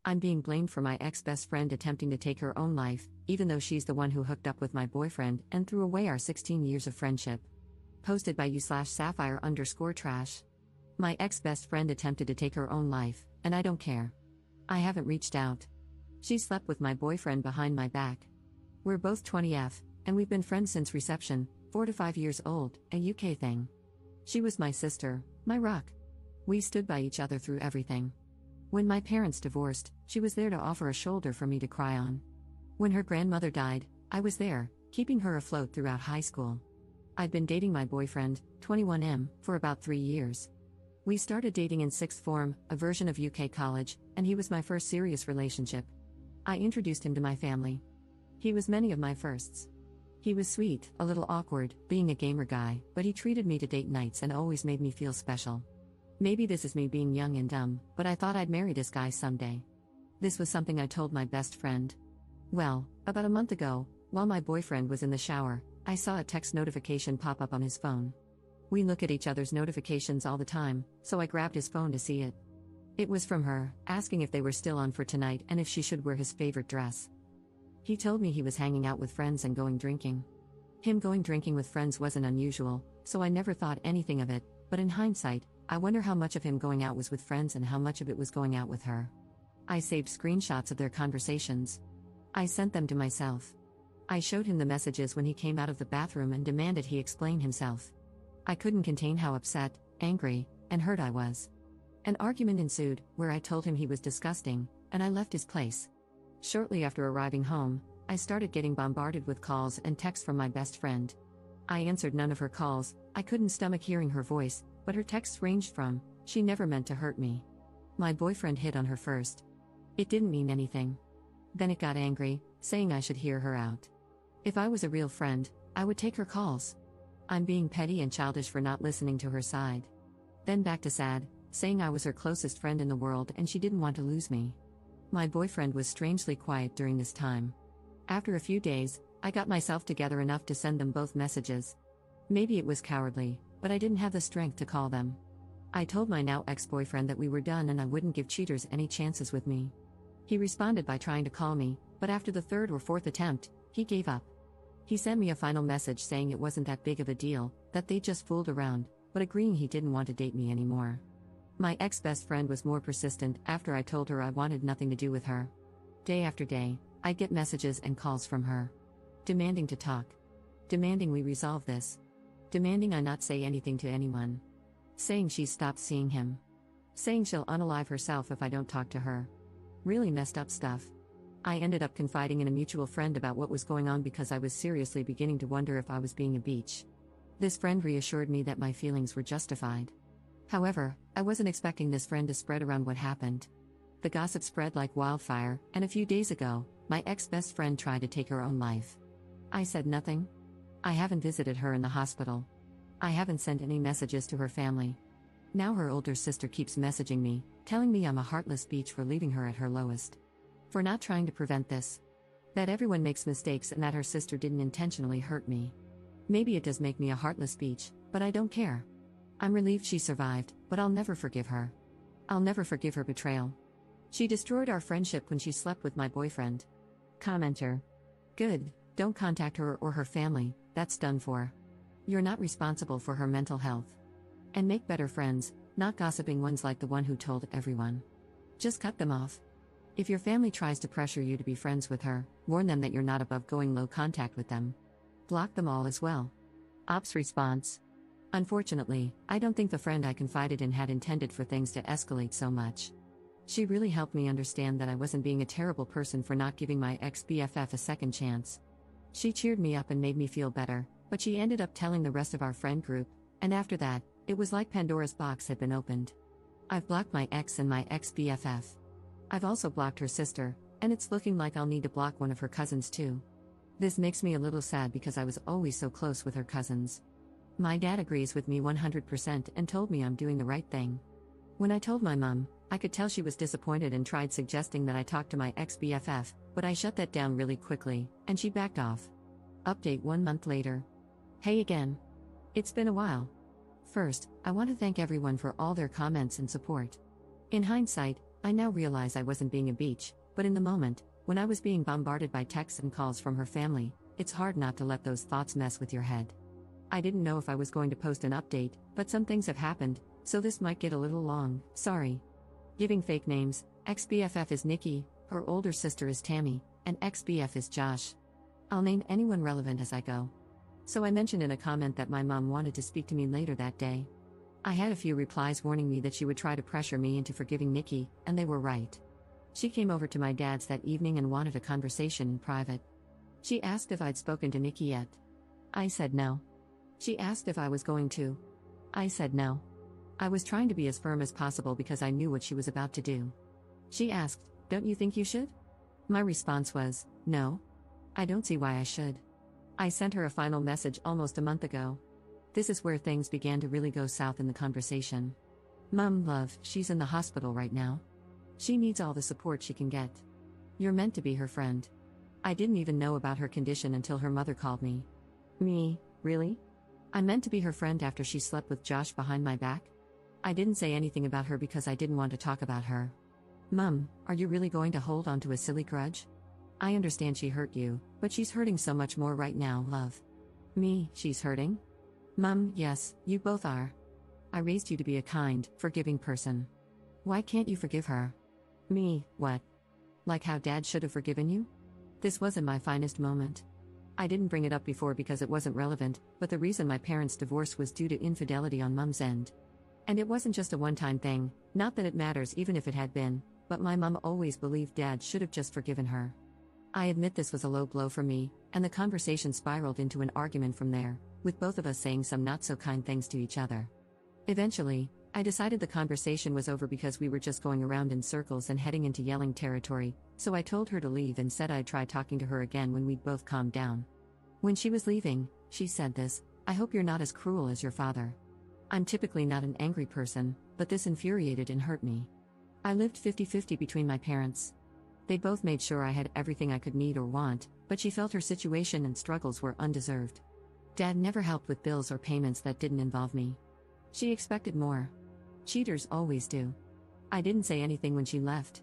I'm being blamed for my ex-best friend attempting to take her own life, even though she's the one who hooked up with my boyfriend and threw away our 16 years of friendship. Posted by you/sapphire_trash. My ex-best friend attempted to take her own life, and I don't care. I haven't reached out. She slept with my boyfriend behind my back. We're both 20F, and we've been friends since reception, 4 to 5 years old, a UK thing. She was my sister, my rock. We stood by each other through everything. When my parents divorced, she was there to offer a shoulder for me to cry on. When her grandmother died, I was there, keeping her afloat throughout high school. I'd been dating my boyfriend, 21M, for about 3 years. We started dating in sixth form, a version of UK college, and he was my first serious relationship. I introduced him to my family. He was many of my firsts. He was sweet, a little awkward, being a gamer guy, but he treated me to date nights and always made me feel special. Maybe this is me being young and dumb, but I thought I'd marry this guy someday. This was something I told my best friend. Well, about a month ago, while my boyfriend was in the shower, I saw a text notification pop up on his phone. We look at each other's notifications all the time, so I grabbed his phone to see it. It was from her, asking if they were still on for tonight and if she should wear his favorite dress. He told me he was hanging out with friends and going drinking. Him going drinking with friends wasn't unusual, so I never thought anything of it, but in hindsight, I wonder how much of him going out was with friends and how much of it was going out with her. I saved screenshots of their conversations. I sent them to myself. I showed him the messages when he came out of the bathroom and demanded he explain himself. I couldn't contain how upset, angry, and hurt I was. An argument ensued, where I told him he was disgusting, and I left his place. Shortly after arriving home, I started getting bombarded with calls and texts from my best friend. I answered none of her calls. I couldn't stomach hearing her voice, but her texts ranged from, "She never meant to hurt me. My boyfriend hit on her first. It didn't mean anything." Then it got angry, saying I should hear her out. If I was a real friend, I would take her calls. I'm being petty and childish for not listening to her side. Then back to sad, saying I was her closest friend in the world and she didn't want to lose me. My boyfriend was strangely quiet during this time. After a few days, I got myself together enough to send them both messages. Maybe it was cowardly, but I didn't have the strength to call them. I told my now ex-boyfriend that we were done and I wouldn't give cheaters any chances with me. He responded by trying to call me, but after the third or fourth attempt, he gave up. He sent me a final message saying it wasn't that big of a deal, that they just fooled around, but agreeing he didn't want to date me anymore. My ex-best friend was more persistent after I told her I wanted nothing to do with her. Day after day, I'd get messages and calls from her. Demanding to talk. Demanding we resolve this. Demanding I not say anything to anyone. Saying she's stopped seeing him. Saying she'll unalive herself if I don't talk to her. Really messed up stuff. I ended up confiding in a mutual friend about what was going on because I was seriously beginning to wonder if I was being a bitch. This friend reassured me that my feelings were justified. However, I wasn't expecting this friend to spread around what happened. The gossip spread like wildfire, and a few days ago, my ex-best friend tried to take her own life. I said nothing. I haven't visited her in the hospital. I haven't sent any messages to her family. Now her older sister keeps messaging me, telling me I'm a heartless bitch for leaving her at her lowest. For not trying to prevent this. That everyone makes mistakes and that her sister didn't intentionally hurt me. Maybe it does make me a heartless bitch, but I don't care. I'm relieved she survived, but I'll never forgive her. I'll never forgive her betrayal. She destroyed our friendship when she slept with my boyfriend. Commenter. Good, don't contact her or her family, that's done for. You're not responsible for her mental health. And make better friends, not gossiping ones like the one who told everyone. Just cut them off. If your family tries to pressure you to be friends with her, warn them that you're not above going low contact with them. Block them all as well. Ops response. Unfortunately, I don't think the friend I confided in had intended for things to escalate so much. She really helped me understand that I wasn't being a terrible person for not giving my ex-BFF a second chance. She cheered me up and made me feel better, but she ended up telling the rest of our friend group, and after that, it was like Pandora's box had been opened. I've blocked my ex and my ex-BFF. I've also blocked her sister, and it's looking like I'll need to block one of her cousins too. This makes me a little sad because I was always so close with her cousins. My dad agrees with me 100% and told me I'm doing the right thing. When I told my mom, I could tell she was disappointed and tried suggesting that I talk to my ex-BFF, but I shut that down really quickly, and she backed off. Update 1 month later. Hey again. It's been a while. First, I want to thank everyone for all their comments and support. In hindsight, I now realize I wasn't being a beach, but in the moment, when I was being bombarded by texts and calls from her family, it's hard not to let those thoughts mess with your head. I didn't know if I was going to post an update, but some things have happened, so this might get a little long, sorry. Giving fake names, ex-BFF is Nikki, her older sister is Tammy, and ex-BF is Josh. I'll name anyone relevant as I go. So I mentioned in a comment that my mom wanted to speak to me later that day. I had a few replies warning me that she would try to pressure me into forgiving Nikki, and they were right. She came over to my dad's that evening and wanted a conversation in private. She asked if I'd spoken to Nikki yet. I said no. She asked if I was going to. I said no. I was trying to be as firm as possible because I knew what she was about to do. She asked, "Don't you think you should?" My response was, "No. I don't see why I should." I sent her a final message almost a month ago. This is where things began to really go south in the conversation. "Mum, love, she's in the hospital right now. She needs all the support she can get. You're meant to be her friend." I didn't even know about her condition until her mother called me. Me, really? I meant to be her friend after she slept with Josh behind my back? I didn't say anything about her because I didn't want to talk about her. "Mum, are you really going to hold on to a silly grudge? I understand she hurt you, but she's hurting so much more right now, love." Me, she's hurting? Mum, yes, you both are. I raised you to be a kind, forgiving person. Why can't you forgive her? Me, what? Like how Dad should have forgiven you? This wasn't my finest moment. I didn't bring it up before because it wasn't relevant, but the reason my parents' divorce was due to infidelity on Mum's end. And it wasn't just a one-time thing, not that it matters even if it had been, but my mum always believed Dad should have just forgiven her. I admit this was a low blow for me, and the conversation spiraled into an argument from there, with both of us saying some not-so-kind things to each other. Eventually, I decided the conversation was over because we were just going around in circles and heading into yelling territory, so I told her to leave and said I'd try talking to her again when we'd both calmed down. When she was leaving, she said this, "I hope you're not as cruel as your father." I'm typically not an angry person, but this infuriated and hurt me. I lived 50-50 between my parents. They both made sure I had everything I could need or want, but she felt her situation and struggles were undeserved. Dad never helped with bills or payments that didn't involve me. She expected more. Cheaters always do. I didn't say anything when she left.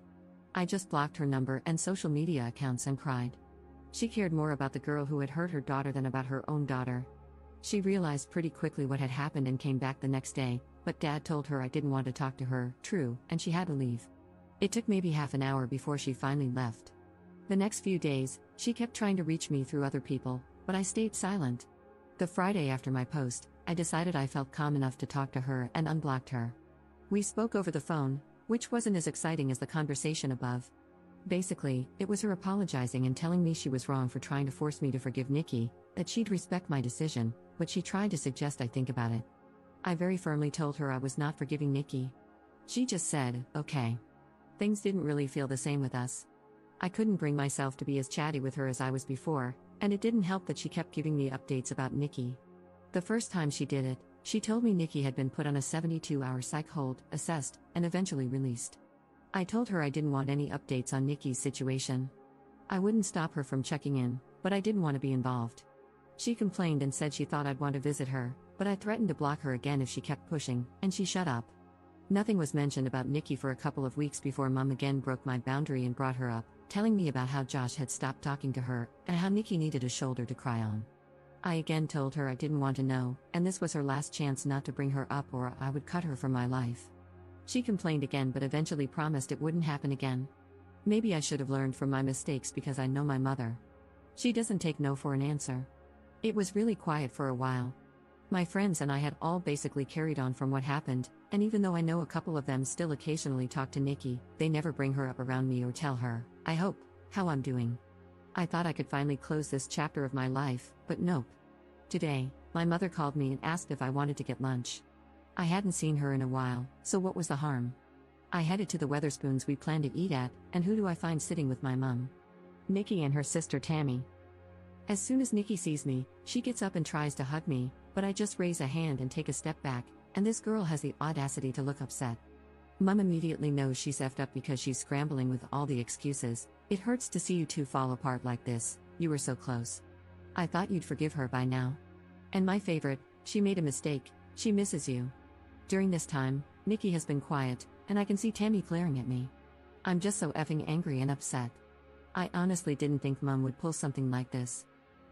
I just blocked her number and social media accounts and cried. She cared more about the girl who had hurt her daughter than about her own daughter. She realized pretty quickly what had happened and came back the next day, but Dad told her I didn't want to talk to her, true, and she had to leave. It took maybe half an hour before she finally left. The next few days, she kept trying to reach me through other people, but I stayed silent. The Friday after my post, I decided I felt calm enough to talk to her and unblocked her. We spoke over the phone, which wasn't as exciting as the conversation above. Basically, it was her apologizing and telling me she was wrong for trying to force me to forgive Nikki, that she'd respect my decision, but she tried to suggest I think about it. I very firmly told her I was not forgiving Nikki. She just said, okay. Things didn't really feel the same with us. I couldn't bring myself to be as chatty with her as I was before, and it didn't help that she kept giving me updates about Nikki. The first time she did it, she told me Nikki had been put on a 72-hour psych hold, assessed, and eventually released. I told her I didn't want any updates on Nikki's situation. I wouldn't stop her from checking in, but I didn't want to be involved. She complained and said she thought I'd want to visit her, but I threatened to block her again if she kept pushing, and she shut up. Nothing was mentioned about Nikki for a couple of weeks before Mom again broke my boundary and brought her up, telling me about how Josh had stopped talking to her and how Nikki needed a shoulder to cry on. I again told her I didn't want to know, and this was her last chance not to bring her up or I would cut her from my life. She complained again but eventually promised it wouldn't happen again. Maybe I should have learned from my mistakes because I know my mother. She doesn't take no for an answer. It was really quiet for a while. My friends and I had all basically carried on from what happened, and even though I know a couple of them still occasionally talk to Nikki, they never bring her up around me or tell her, I hope, how I'm doing. I thought I could finally close this chapter of my life, but nope. Today, my mother called me and asked if I wanted to get lunch. I hadn't seen her in a while, so what was the harm? I headed to the Weatherspoons we planned to eat at, and who do I find sitting with my mum? Nikki and her sister Tammy. As soon as Nikki sees me, she gets up and tries to hug me, but I just raise a hand and take a step back, and this girl has the audacity to look upset. Mum immediately knows she's effed up because she's scrambling with all the excuses. It hurts to see you two fall apart like this, you were so close. I thought you'd forgive her by now. And my favorite, she made a mistake, she misses you. During this time, Nikki has been quiet, and I can see Tammy glaring at me. I'm just so effing angry and upset. I honestly didn't think Mum would pull something like this.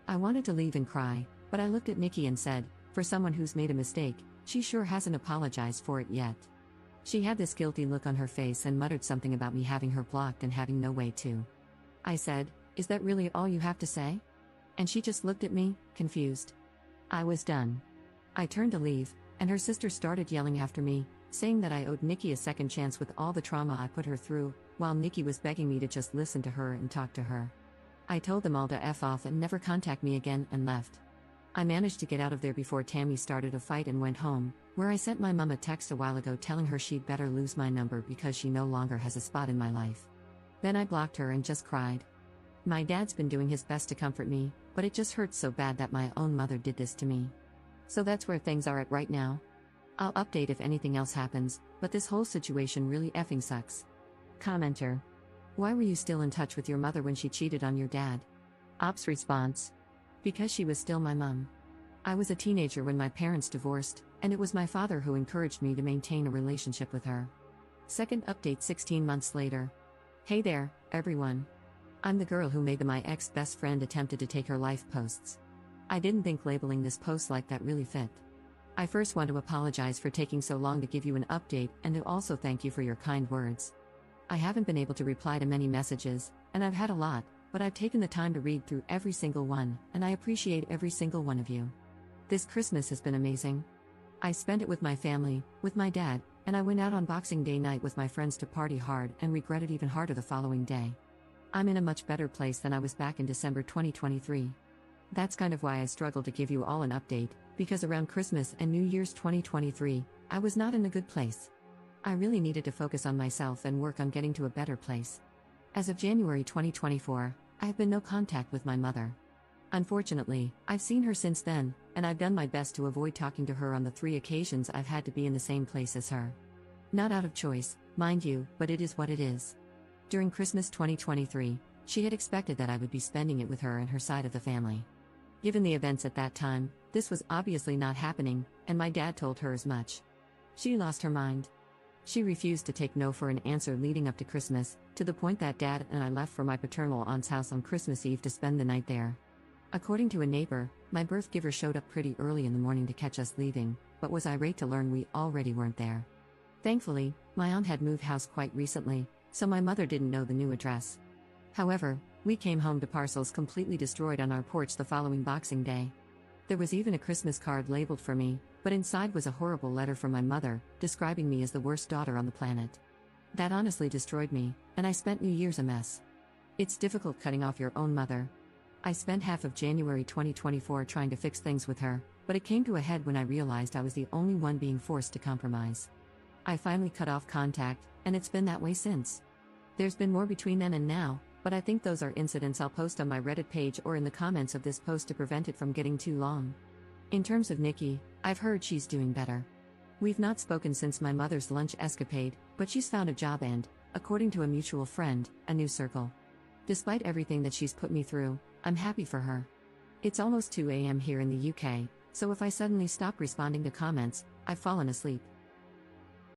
I wanted to leave and cry, but I looked at Nikki and said, for someone who's made a mistake, she sure hasn't apologized for it yet. She had this guilty look on her face and muttered something about me having her blocked and having no way to. I said, "Is that really all you have to say?" And she just looked at me, confused. I was done. I turned to leave, and her sister started yelling after me, saying that I owed Nikki a second chance with all the trauma I put her through, while Nikki was begging me to just listen to her and talk to her. I told them all to F off and never contact me again and left. I managed to get out of there before Tammy started a fight and went home, where I sent my mum a text a while ago telling her she'd better lose my number because she no longer has a spot in my life. Then I blocked her and just cried. My dad's been doing his best to comfort me, but it just hurts so bad that my own mother did this to me. So that's where things are at right now. I'll update if anything else happens, but this whole situation really effing sucks. Commenter. Why were you still in touch with your mother when she cheated on your dad? Ops response. Because she was still my mum. I was a teenager when my parents divorced, and it was my father who encouraged me to maintain a relationship with her. Second update 16 months later. Hey there, everyone. I'm the girl who made the "my ex-best friend attempted to take her life" posts. I didn't think labeling this post like that really fit. I first want to apologize for taking so long to give you an update and to also thank you for your kind words. I haven't been able to reply to many messages, and I've had a lot, but I've taken the time to read through every single one, and I appreciate every single one of you. This Christmas has been amazing. I spent it with my family, with my dad, and I went out on Boxing Day night with my friends to party hard and regretted even harder the following day. I'm in a much better place than I was back in December 2023. That's kind of why I struggled to give you all an update, because around Christmas and New Year's 2023, I was not in a good place. I really needed to focus on myself and work on getting to a better place. As of January 2024, I have been no contact with my mother. Unfortunately, I've seen her since then, and I've done my best to avoid talking to her on the 3 occasions I've had to be in the same place as her. Not out of choice, mind you, but it is what it is. During Christmas 2023, she had expected that I would be spending it with her and her side of the family. Given the events at that time, this was obviously not happening, and my dad told her as much. She lost her mind. She refused to take no for an answer leading up to Christmas, to the point that Dad and I left for my paternal aunt's house on Christmas Eve to spend the night there. According to a neighbor, my birth giver showed up pretty early in the morning to catch us leaving, but was irate to learn we already weren't there. Thankfully, my aunt had moved house quite recently, so my mother didn't know the new address. However, we came home to parcels completely destroyed on our porch the following Boxing Day. There was even a Christmas card labeled for me, but inside was a horrible letter from my mother, describing me as the worst daughter on the planet. That honestly destroyed me, and I spent New Year's a mess. It's difficult cutting off your own mother. I spent half of January 2024 trying to fix things with her, but it came to a head when I realized I was the only one being forced to compromise. I finally cut off contact, and it's been that way since. There's been more between then and now, but I think those are incidents I'll post on my Reddit page or in the comments of this post to prevent it from getting too long. In terms of Nikki, I've heard she's doing better. We've not spoken since my mother's lunch escapade, but she's found a job and, according to a mutual friend, a new circle. Despite everything that she's put me through, I'm happy for her. It's almost 2 a.m. here in the UK, so if I suddenly stop responding to comments, I've fallen asleep.